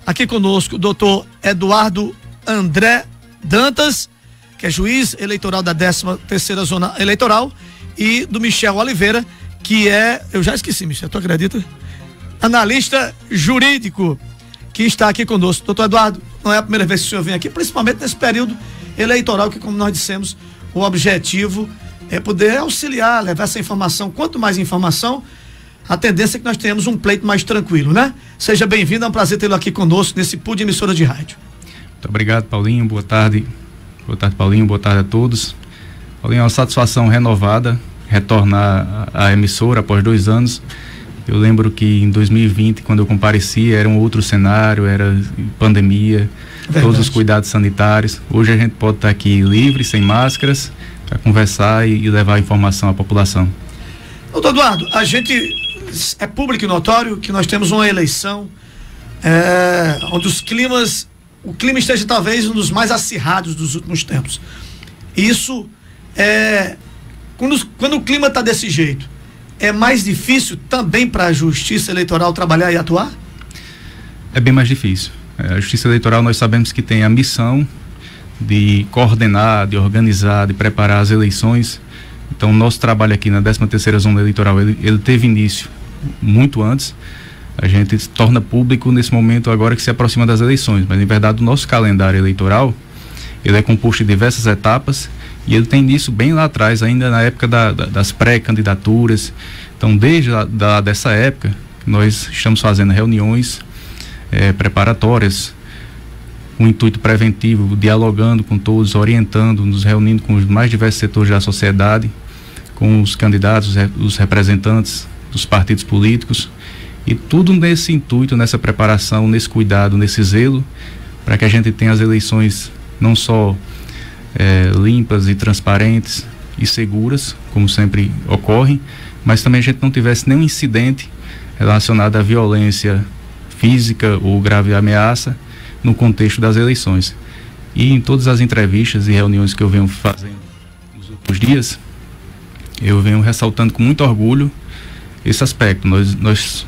Aqui conosco o doutor Eduardo André Dantas, que é juiz eleitoral da 13ª Zona Eleitoral, e do Michel Oliveira, que é, eu já esqueci, Michel, tu acredita? Analista jurídico, que está aqui conosco. Doutor Eduardo, não é a primeira vez que o senhor vem aqui, principalmente nesse período eleitoral, que, como nós dissemos, o objetivo é poder auxiliar, levar essa informação. Quanto mais informação, a tendência é que nós tenhamos um pleito mais tranquilo, né? Seja bem-vindo, é um prazer tê-lo aqui conosco nesse pool de emissora de rádio. Muito obrigado, Paulinho, boa tarde. Boa tarde, Paulinho, boa tarde a todos. Paulinho, é uma satisfação renovada retornar à emissora após 2 anos. Eu lembro que em 2020, quando eu compareci, era um outro cenário, era pandemia, verdade, todos os cuidados sanitários. Hoje a gente pode estar aqui livre, sem máscaras, para conversar e levar informação à população. Doutor Eduardo, a gente é público e notório que nós temos uma eleição onde o clima esteja talvez um dos mais acirrados dos últimos tempos. Isso quando o clima está desse jeito, é mais difícil também para a Justiça Eleitoral trabalhar e atuar? É bem mais difícil. A Justiça Eleitoral, nós sabemos que tem a missão de coordenar, de organizar, de preparar as eleições. Então, nosso trabalho aqui na 13ª Zona Eleitoral, ele teve início muito antes. A gente se torna público nesse momento agora que se aproxima das eleições, mas, em verdade, o nosso calendário eleitoral, ele é composto de diversas etapas e ele tem início bem lá atrás, ainda na época das pré-candidaturas. Então, desde dessa época, nós estamos fazendo reuniões preparatórias, com um intuito preventivo, dialogando com todos, orientando, nos reunindo com os mais diversos setores da sociedade, com os candidatos, os representantes dos partidos políticos, e tudo nesse intuito, nessa preparação, nesse cuidado, nesse zelo, para que a gente tenha as eleições não só limpas e transparentes e seguras, como sempre ocorre, mas também a gente não tivesse nenhum incidente relacionado à violência física ou grave ameaça no contexto das eleições. E em todas as entrevistas e reuniões que eu venho fazendo nos últimos dias, eu venho ressaltando com muito orgulho esse aspecto. Nós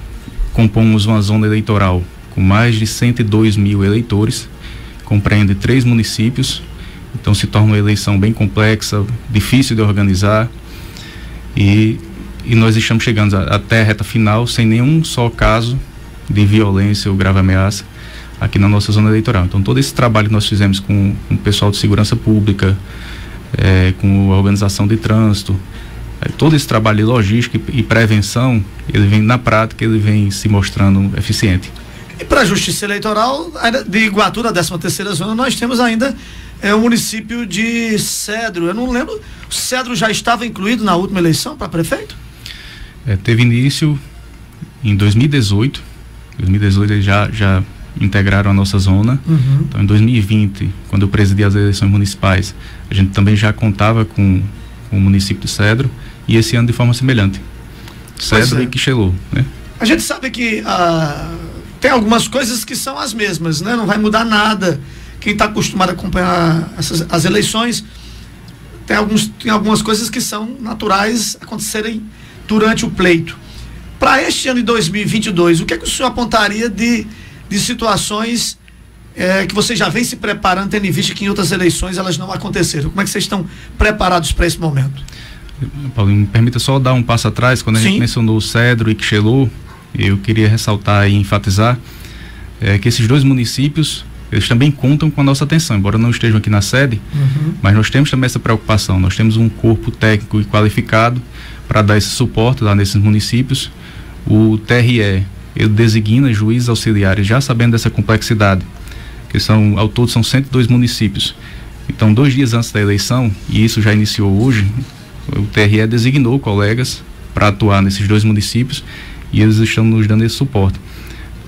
compomos uma zona eleitoral com mais de 102 mil eleitores, compreende 3 municípios, então se torna uma eleição bem complexa, difícil de organizar, e nós estamos chegando até a reta final sem nenhum só caso de violência ou grave ameaça aqui na nossa zona eleitoral. Então, todo esse trabalho que nós fizemos com o pessoal de segurança pública, com a organização de trânsito, todo esse trabalho de logística e prevenção, ele vem na prática, ele vem se mostrando eficiente. E para a Justiça Eleitoral de Iguatu, da 13ª Zona, nós temos ainda o município de Cedro. Eu não lembro, o Cedro já estava incluído na última eleição para prefeito? Teve início em 2018. 2018 eles já integraram a nossa zona. Uhum. Então, em 2020, quando eu presidi as eleições municipais, a gente também já contava com o município de Cedro, e esse ano de forma semelhante. Cedro e Quixelô, né? A gente sabe que tem algumas coisas que são as mesmas, né? Não vai mudar nada. Quem está acostumado a acompanhar as eleições, tem algumas coisas que são naturais acontecerem durante o pleito. Para este ano de 2022, o que é que o senhor apontaria de situações que você já vem se preparando, tendo em vista que em outras eleições elas não aconteceram? Como é que vocês estão preparados para esse momento? Paulinho, me permita só dar um passo atrás. Quando a gente mencionou Cedro e Quixelô, eu queria ressaltar e enfatizar que esses 2 municípios, eles também contam com a nossa atenção, embora não estejam aqui na sede, mas nós temos também essa preocupação. Nós temos um corpo técnico e qualificado para dar esse suporte lá nesses municípios. O TRE, ele designa juízes auxiliares, já sabendo dessa complexidade, que ao todo são 102 municípios. Então, 2 dias antes da eleição, e isso já iniciou hoje, o TRE designou colegas para atuar nesses 2 municípios, e eles estão nos dando esse suporte.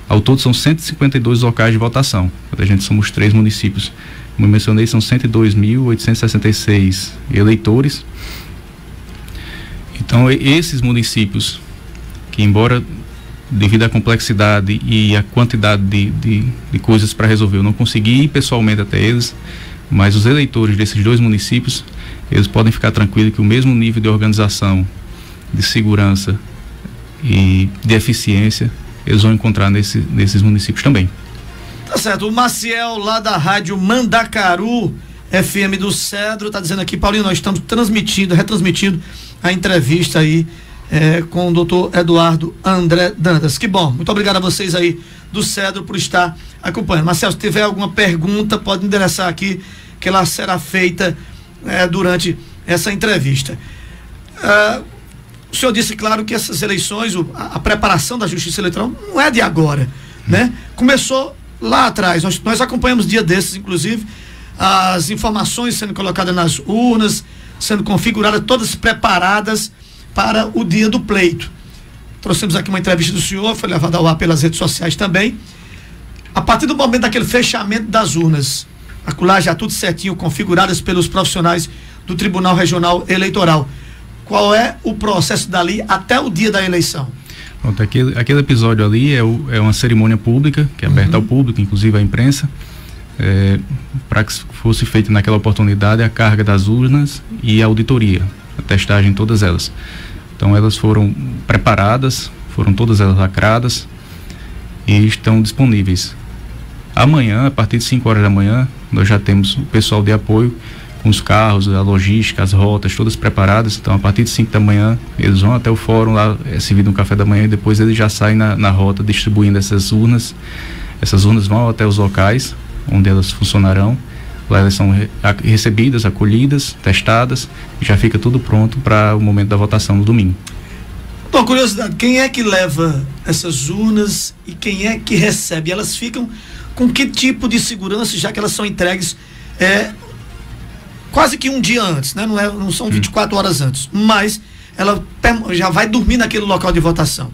Ao todo são 152 locais de votação. A gente somos 3 municípios. Como eu mencionei, são 102.866 eleitores. Então, esses municípios que, embora devido à complexidade e à quantidade de coisas para resolver, eu não consegui ir pessoalmente até eles, mas os eleitores desses 2 municípios, eles podem ficar tranquilos que o mesmo nível de organização, de segurança e de eficiência eles vão encontrar nesses municípios também. Tá certo, o Maciel lá da rádio Mandacaru FM do Cedro tá dizendo aqui, Paulinho, nós estamos retransmitindo a entrevista aí com o doutor Eduardo André Dantas. Que bom, muito obrigado a vocês aí do Cedro por estar acompanhando. Marcelo, se tiver alguma pergunta, pode endereçar aqui, que ela será feita durante essa entrevista. O senhor disse, claro, que essas eleições, a preparação da Justiça Eleitoral não é de agora, né? Começou lá atrás, nós acompanhamos dia desses, inclusive, as informações sendo colocadas nas urnas, sendo configuradas, todas preparadas para o dia do pleito. Trouxemos aqui uma entrevista do senhor, foi levada ao ar pelas redes sociais também. A partir do momento daquele fechamento das urnas, acolá já tudo certinho, configuradas pelos profissionais do Tribunal Regional Eleitoral, qual é o processo dali até o dia da eleição? Pronto, aquele episódio ali é uma cerimônia pública, que é aberta ao público, inclusive à imprensa, para que fosse feita naquela oportunidade a carga das urnas e a auditoria, a testagem, todas elas. Então elas foram preparadas, foram todas elas lacradas e estão disponíveis. Amanhã, a partir de 5 horas da manhã, nós já temos o pessoal de apoio com os carros, a logística, as rotas, todas preparadas. Então, a partir de 5 da manhã, eles vão até o fórum lá, servindo um café da manhã, e depois eles já saem na rota distribuindo essas urnas. Essas urnas vão até os locais onde elas funcionarão. Lá elas são recebidas, acolhidas, testadas, e já fica tudo pronto para o momento da votação no domingo. Bom, curiosidade, quem é que leva essas urnas e quem é que recebe? Elas ficam com que tipo de segurança, já que elas são entregues quase que um dia antes, né? Não são 24 horas antes, mas ela já vai dormir naquele local de votação.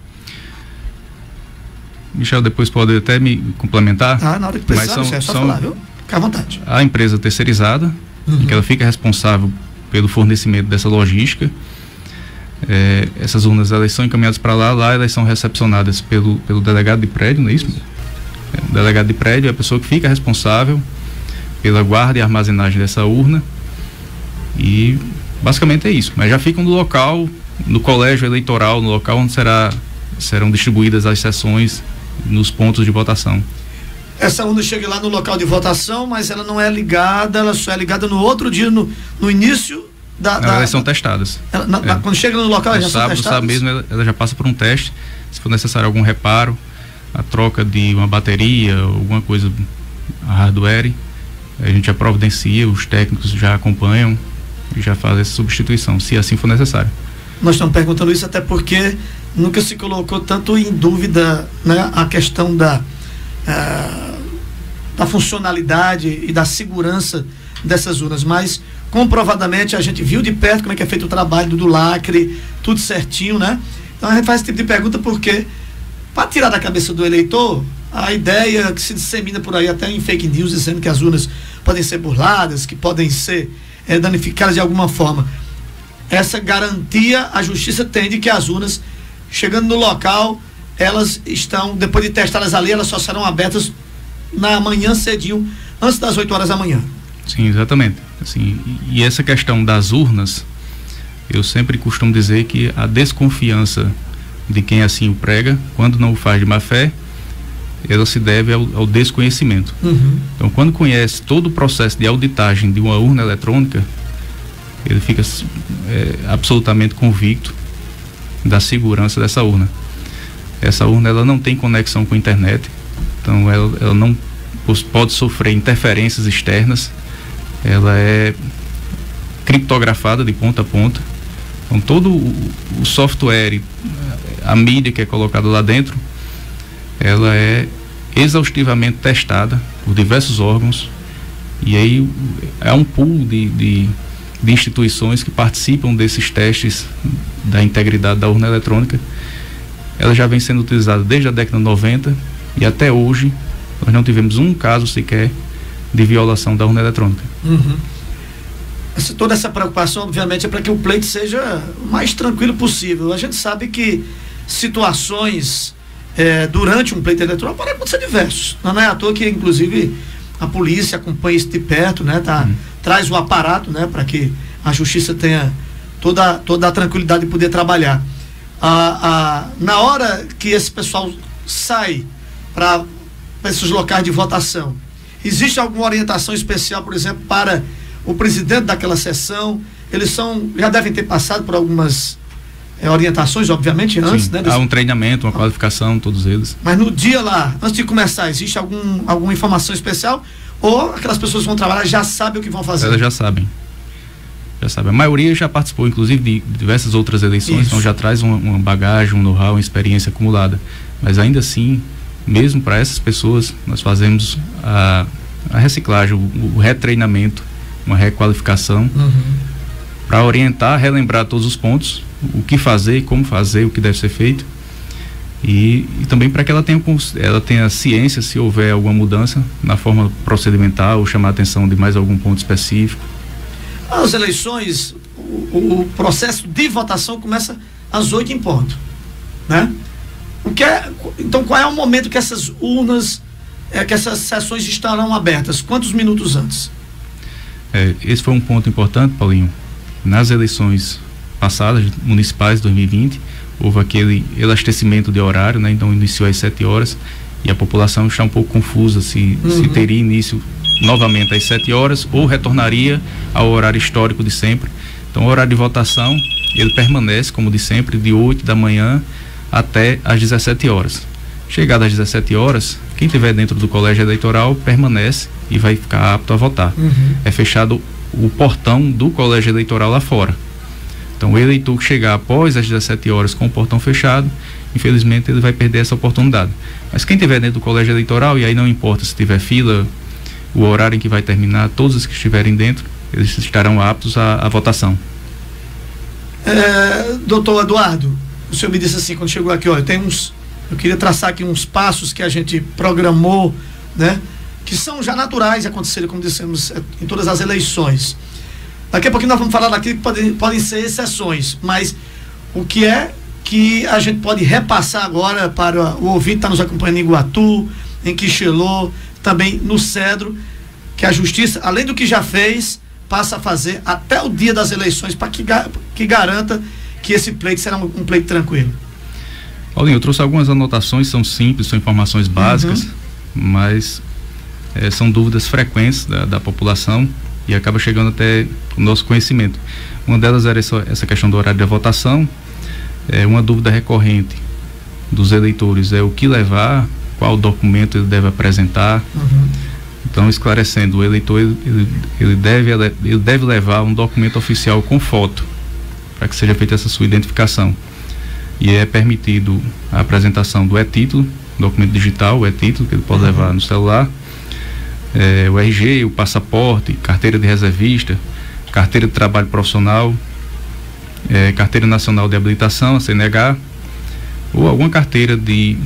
Michel, depois pode até me complementar. Na hora que precisar, Michel, é só falar, viu? Fica à vontade. A empresa terceirizada, que ela fica responsável pelo fornecimento dessa logística. Essas urnas, elas são encaminhadas para lá elas são recepcionadas pelo delegado de prédio, não é isso? O delegado de prédio é a pessoa que fica responsável pela guarda e armazenagem dessa urna. E basicamente é isso, mas já ficam no local, no colégio eleitoral, no local onde serão distribuídas as sessões nos pontos de votação. Essa urna chega lá no local de votação, mas ela não é ligada, ela só é ligada no outro dia, no início elas são testadas. Quando chega no local, elas já são testadas? No sábado mesmo, ela já passa por um teste, se for necessário algum reparo, a troca de uma bateria, alguma coisa, hardware, a gente já providencia, os técnicos já acompanham e já fazem essa substituição, se assim for necessário. Nós estamos perguntando isso até porque nunca se colocou tanto em dúvida, né, a questão da funcionalidade e da segurança dessas urnas, mas comprovadamente a gente viu de perto como é que é feito o trabalho do lacre, tudo certinho, né? Então a gente faz esse tipo de pergunta porque, para tirar da cabeça do eleitor a ideia que se dissemina por aí até em fake news, dizendo que as urnas podem ser burladas, que podem ser danificadas de alguma forma. Essa garantia a justiça tem de que as urnas, chegando no local, elas estão, depois de testadas ali, elas só serão abertas na manhã cedinho, antes das 8 horas da manhã. Sim, exatamente. Assim, e essa questão das urnas, eu sempre costumo dizer que a desconfiança de quem assim o prega, quando não o faz de má fé, ela se deve ao desconhecimento. Então, quando conhece todo o processo de auditagem de uma urna eletrônica, ele fica absolutamente convicto da segurança dessa urna. Essa urna, ela não tem conexão com a internet, então ela não pode sofrer interferências externas, ela é criptografada de ponta a ponta, então todo o software, a mídia que é colocada lá dentro, ela é exaustivamente testada por diversos órgãos, e aí é um pool de instituições que participam desses testes da integridade da urna eletrônica. Ela já vem sendo utilizada desde a década de 90 e até hoje nós não tivemos um caso sequer de violação da urna eletrônica. Toda essa preocupação, obviamente, é para que o pleito seja o mais tranquilo possível. A gente sabe que situações durante um pleito eleitoral podem acontecer diversos. Não é à toa que, inclusive, a polícia acompanha isso de perto, né? Traz o aparato, né? Para que a justiça tenha toda a tranquilidade de poder trabalhar. Na hora que esse pessoal sai para esses locais de votação, existe alguma orientação especial, por exemplo, para o presidente daquela sessão? Eles já devem ter passado por algumas orientações, obviamente, antes, sim, né? Há um treinamento, uma qualificação, todos eles. Mas no dia lá, antes de começar, existe alguma informação especial? Ou aquelas pessoas que vão trabalhar já sabem o que vão fazer? Elas já sabem. A maioria já participou, inclusive, de diversas outras eleições. Isso. Então já traz uma bagagem, um know-how, uma experiência acumulada. Mas ainda assim, mesmo para essas pessoas, nós fazemos a reciclagem, o retreinamento, uma requalificação, para orientar, relembrar todos os pontos, o que fazer, como fazer, o que deve ser feito, e também para que ela tenha ciência se houver alguma mudança na forma procedimental ou chamar a atenção de mais algum ponto específico. As eleições, o processo de votação começa às 8 em ponto, né? Então qual é o momento que essas urnas, que essas sessões estarão abertas? Quantos minutos antes? Esse foi um ponto importante, Paulinho. Nas eleições passadas, municipais de 2020, houve aquele elastecimento de horário, né? Então iniciou às 7 horas e a população está um pouco confusa se teria início novamente às 7 horas ou retornaria ao horário histórico de sempre. Então o horário de votação, ele permanece como de sempre, de 8 da manhã até às 17 horas. Chegado às 17 horas, quem estiver dentro do colégio eleitoral permanece e vai ficar apto a votar. É fechado o portão do colégio eleitoral lá fora. Então o eleitor que chegar após as 17 horas com o portão fechado, infelizmente ele vai perder essa oportunidade. Mas quem estiver dentro do colégio eleitoral, e aí não importa se tiver fila, o horário em que vai terminar, todos os que estiverem dentro, eles estarão aptos à votação. Doutor Eduardo, o senhor me disse assim, quando chegou aqui, olha, eu queria traçar aqui uns passos que a gente programou, né? Que são já naturais de acontecerem, como dissemos, em todas as eleições. Daqui a pouquinho nós vamos falar daqui que podem ser exceções, mas o que é que a gente pode repassar agora para o ouvinte que está nos acompanhando em Iguatu, em Quixelô, também no Cedro, que a Justiça, além do que já fez, passa a fazer até o dia das eleições, para que garanta que esse pleito será um pleito tranquilo. Paulinho, eu trouxe algumas anotações, são simples, são informações básicas, mas são dúvidas frequentes da população e acaba chegando até o nosso conhecimento. Uma delas era essa questão do horário da votação. Uma dúvida recorrente dos eleitores é o que levar, qual documento ele deve apresentar. Então, esclarecendo, o eleitor ele deve levar um documento oficial com foto para que seja feita essa sua identificação. E é permitido a apresentação do e-título, documento digital, o e-título que ele pode levar no celular, o RG, o passaporte, carteira de reservista, carteira de trabalho profissional, carteira nacional de habilitação, a CNH, ou alguma carteira de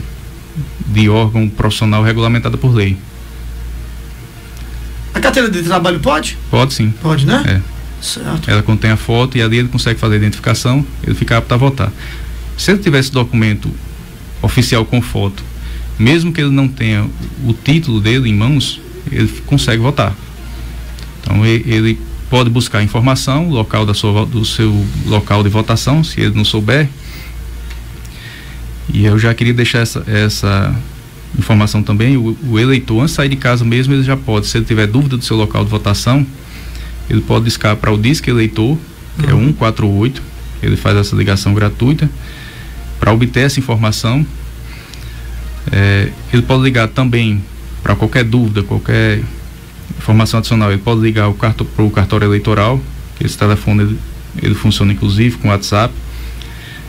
órgão profissional regulamentada por lei. A carteira de trabalho pode? Pode, sim. Pode, né? Certo. Ela contém a foto e ali ele consegue fazer a identificação, ele fica apto a votar. Se ele tiver esse documento oficial com foto, mesmo que ele não tenha o título dele em mãos, ele consegue votar. Então ele pode buscar informação, local do seu local de votação, se ele não souber. E eu já queria deixar essa informação também, o eleitor, antes de sair de casa mesmo, ele já pode, se ele tiver dúvida do seu local de votação, ele pode discar para o Disque Eleitor, que é 148, ele faz essa ligação gratuita, para obter essa informação. Ele pode ligar também para qualquer dúvida, qualquer informação adicional, ele pode ligar para o cartório eleitoral, que esse telefone ele funciona inclusive com WhatsApp,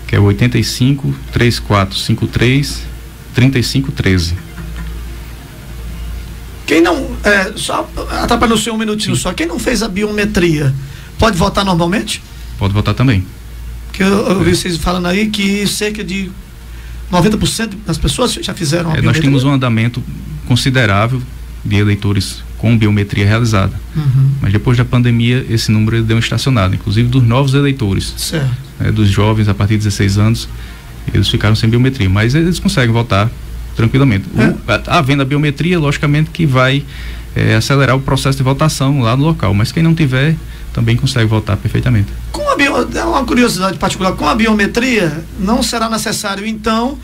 que é o 85 3453 3513. Quem não, só atrapalhou o senhor um minutinho só, quem não fez a biometria, pode votar normalmente? Pode votar também. Porque eu vi vocês falando aí que cerca de 90% das pessoas já fizeram a biometria. Nós temos um andamento considerável de eleitores com biometria realizada. Mas depois da pandemia, esse número ele deu uma estacionada, inclusive dos novos eleitores. Certo. Dos jovens a partir de 16 anos, eles ficaram sem biometria, mas eles conseguem votar tranquilamente. Havendo a biometria, logicamente que vai acelerar o processo de votação lá no local, mas quem não tiver também consegue votar perfeitamente. É uma curiosidade particular, com a biometria não será necessário então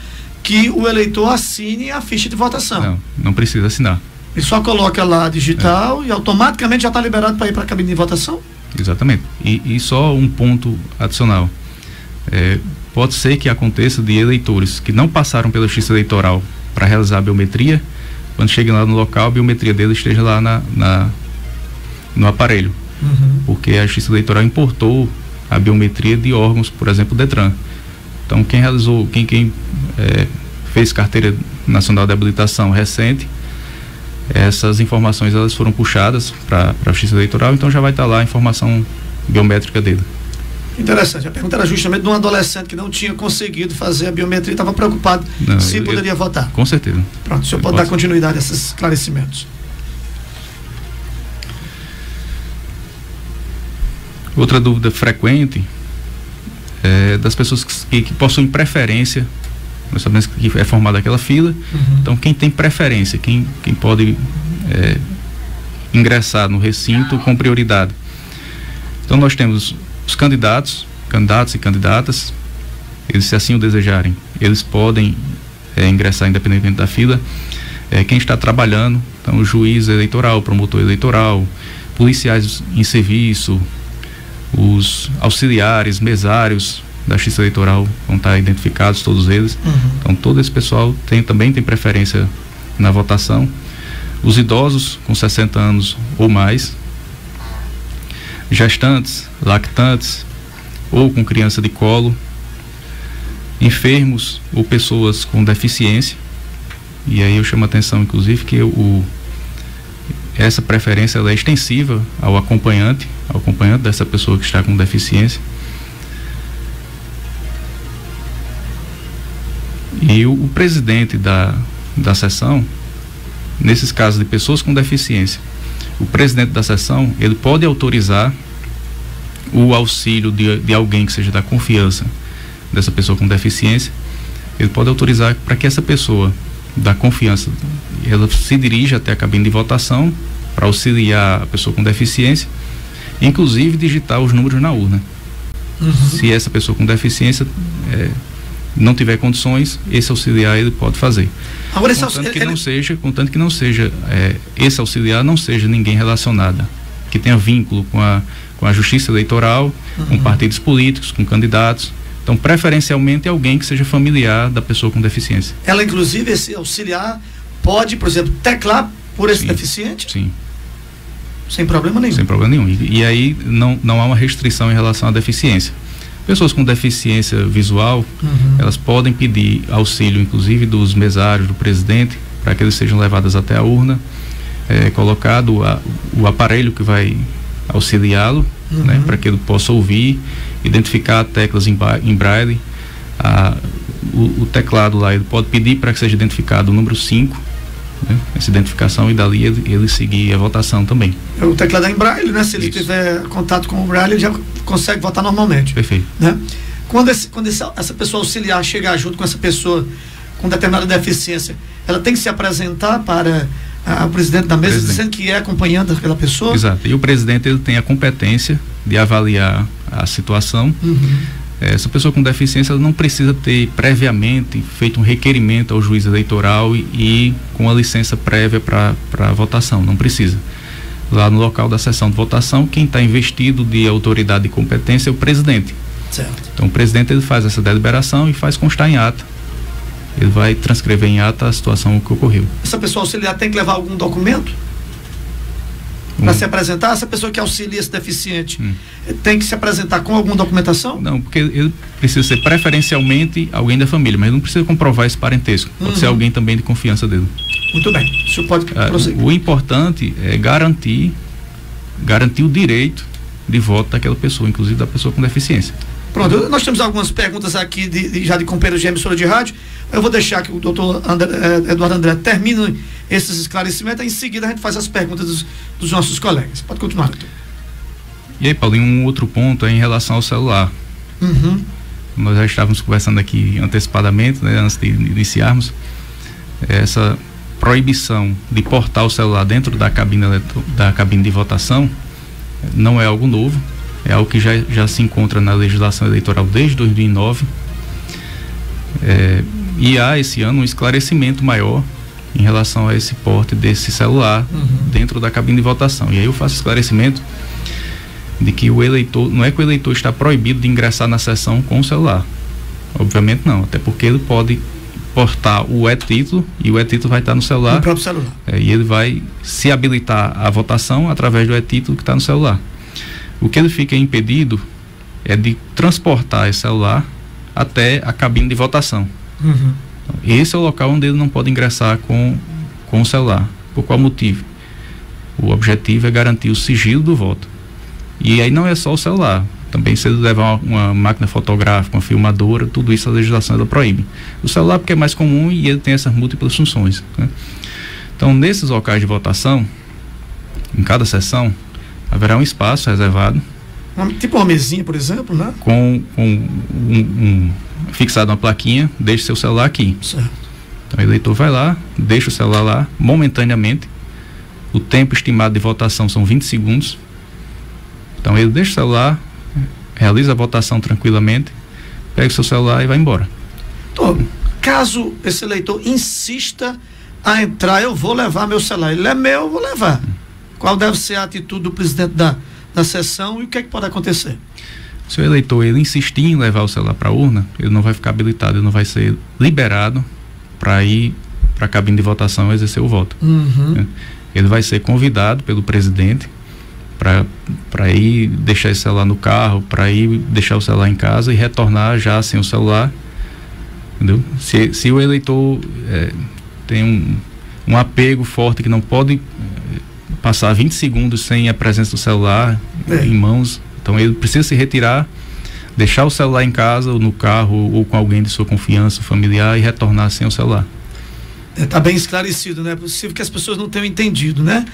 que o eleitor assine a ficha de votação. Não precisa assinar. Ele só coloca lá digital e automaticamente já está liberado para ir para a cabine de votação? Exatamente. E só um ponto adicional. Pode ser que aconteça de eleitores que não passaram pela Justiça Eleitoral para realizar a biometria, quando cheguem lá no local, a biometria dele esteja lá no aparelho. Porque a Justiça Eleitoral importou a biometria de órgãos, por exemplo, o Detran. Então, quem fez carteira nacional de habilitação recente, essas informações elas foram puxadas para a Justiça Eleitoral, então já vai estar lá a informação biométrica dele. Interessante. A pergunta era justamente de um adolescente que não tinha conseguido fazer a biometria e estava preocupado se poderia votar. Com certeza. Pronto, o senhor pode dar continuidade a esses esclarecimentos. Outra dúvida frequente é das pessoas que possuem preferência. Nós sabemos que é formada aquela fila. Então, quem tem preferência, quem pode ingressar no recinto com prioridade. Então, nós temos os candidatos e candidatas, eles, se assim o desejarem, eles podem ingressar independentemente da fila. Quem está trabalhando, então o juiz eleitoral, o promotor eleitoral, policiais em serviço, os auxiliares, mesários da Justiça Eleitoral vão estar identificados, todos eles. Então todo esse pessoal também tem preferência na votação. Os idosos com 60 anos ou mais, gestantes, lactantes ou com criança de colo, enfermos ou pessoas com deficiência. E aí eu chamo a atenção, inclusive, que essa preferência ela é extensiva ao acompanhante dessa pessoa que está com deficiência. E o presidente da sessão, nesses casos de pessoas com deficiência, o presidente da sessão, ele pode autorizar o auxílio de alguém que seja da confiança dessa pessoa com deficiência. Ele pode autorizar para que essa pessoa da confiança, ela se dirija até a cabine de votação para auxiliar a pessoa com deficiência, inclusive digitar os números na urna. Se essa pessoa com deficiência não tiver condições, esse auxiliar ele pode fazer. Agora, contanto que não seja esse auxiliar não seja ninguém relacionado, que tenha vínculo com a Justiça Eleitoral, com partidos políticos, com candidatos. Então, preferencialmente, alguém que seja familiar da pessoa com deficiência. Ela, inclusive, esse auxiliar pode, por exemplo, teclar por esse deficiente? Sim. Sem problema nenhum? Sem problema nenhum. E aí não há uma restrição em relação à deficiência. Pessoas com deficiência visual, elas podem pedir auxílio, inclusive, dos mesários, do presidente, para que eles sejam levadas até a urna, colocado o aparelho que vai auxiliá-lo, né, para que ele possa ouvir, identificar teclas em braille. O teclado lá, ele pode pedir para que seja identificado o número 5, né, essa identificação, e dali ele seguir a votação também. O teclado é em braille, né? Se ele tiver contato com o braille, ele já consegue votar normalmente. Perfeito. Né? Quando essa pessoa auxiliar chegar junto com essa pessoa com determinada deficiência, ela tem que se apresentar para o presidente da mesa, dizendo que é acompanhante daquela pessoa? Exato. E o presidente, ele tem a competência de avaliar a situação. Essa pessoa com deficiência, ela não precisa ter previamente feito um requerimento ao juiz eleitoral e com a licença prévia para a votação. Não precisa. Lá no local da sessão de votação, quem está investido de autoridade e competência é o presidente. Certo. Então o presidente, ele faz essa deliberação e faz constar em ata. Ele vai transcrever em ata a situação que ocorreu. Essa pessoa auxiliar tem que levar algum documento para se apresentar? Essa pessoa que auxilia esse deficiente tem que se apresentar com alguma documentação? Não, porque ele precisa ser preferencialmente alguém da família, mas não precisa comprovar esse parentesco. Pode ser alguém também de confiança dele. Muito bem, o senhor pode prosseguir. O importante é garantir o direito de voto daquela pessoa, inclusive da pessoa com deficiência. Pronto, nós temos algumas perguntas aqui já de companheiros de emissora de rádio. Eu vou deixar que o doutor Eduardo André termine esses esclarecimentos, e em seguida a gente faz as perguntas dos nossos colegas. Pode continuar, doutor. E aí, Paulinho, um outro ponto é em relação ao celular. Nós já estávamos conversando aqui antecipadamente, né, antes de iniciarmos. Essa proibição de portar o celular dentro da cabine de votação não é algo novo, é algo que já se encontra na legislação eleitoral desde 2009. E há esse ano um esclarecimento maior em relação a esse porte desse celular dentro da cabine de votação. E aí eu faço esclarecimento de que o eleitor, não é que o eleitor está proibido de ingressar na sessão com o celular. Obviamente não, até porque ele pode portar o e-título e o e-título vai estar no celular. No próprio celular. E ele vai se habilitar à votação através do e-título que está no celular. O que ele fica impedido é de transportar esse celular até a cabine de votação. Então, esse é o local onde ele não pode ingressar com o celular. Por qual motivo? O objetivo é garantir o sigilo do voto. E aí não é só o celular. Também se ele levar uma máquina fotográfica, uma filmadora, tudo isso a legislação ela proíbe. O celular porque é mais comum e ele tem essas múltiplas funções, né? Então, nesses locais de votação, em cada sessão, haverá um espaço reservado. Tipo uma mesinha, por exemplo, né? Com fixado uma plaquinha, deixe seu celular aqui. Certo. Então, o eleitor vai lá, deixa o celular lá, momentaneamente. O tempo estimado de votação são 20 segundos. Então, ele deixa o celular, realiza a votação tranquilamente, pega o seu celular e vai embora. Então, caso esse eleitor insista a entrar, eu vou levar meu celular. Ele é meu, eu vou levar. Qual deve ser a atitude do presidente da sessão e o que é que pode acontecer? Se o eleitor ele insistir em levar o celular para a urna, ele não vai ficar habilitado, ele não vai ser liberado para ir para a cabine de votação e exercer o voto. Né? Ele vai ser convidado pelo presidente para ir deixar esse celular no carro, para ir deixar o celular em casa e retornar já sem o celular, entendeu? Se o eleitor tem um apego forte que não pode passar 20 segundos sem a presença do celular em mãos, então ele precisa se retirar, deixar o celular em casa ou no carro ou com alguém de sua confiança, familiar, e retornar sem o celular. Está bem esclarecido, né? É possível que as pessoas não tenham entendido, né?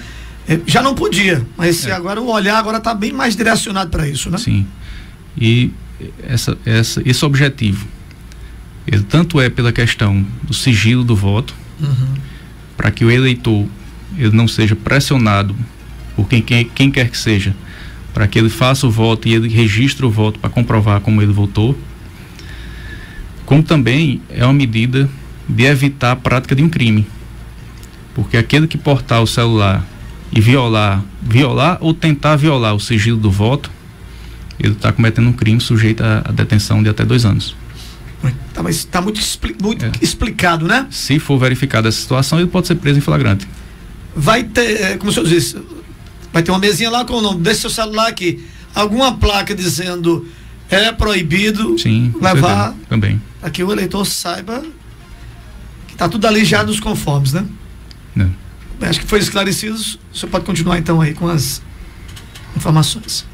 Já não podia, mas agora o olhar agora está bem mais direcionado para isso, né? Sim. E esse objetivo, ele tanto é pela questão do sigilo do voto, para que o eleitor ele não seja pressionado por quem quer que seja, para que ele faça o voto e ele registre o voto para comprovar como ele votou, como também é uma medida de evitar a prática de um crime, porque aquele que portar o celular e violar ou tentar violar o sigilo do voto, ele está cometendo um crime sujeito a detenção de até 2 anos. Tá, mas está muito explicado, né? Se for verificada essa situação, ele pode ser preso em flagrante. Vai ter, como o senhor disse, vai ter uma mesinha lá com o nome, deixa seu celular aqui, alguma placa dizendo é proibido levar, também, para que o eleitor saiba que está tudo ali já nos conformes, né? Acho que foi esclarecido. Você pode continuar então aí com as informações.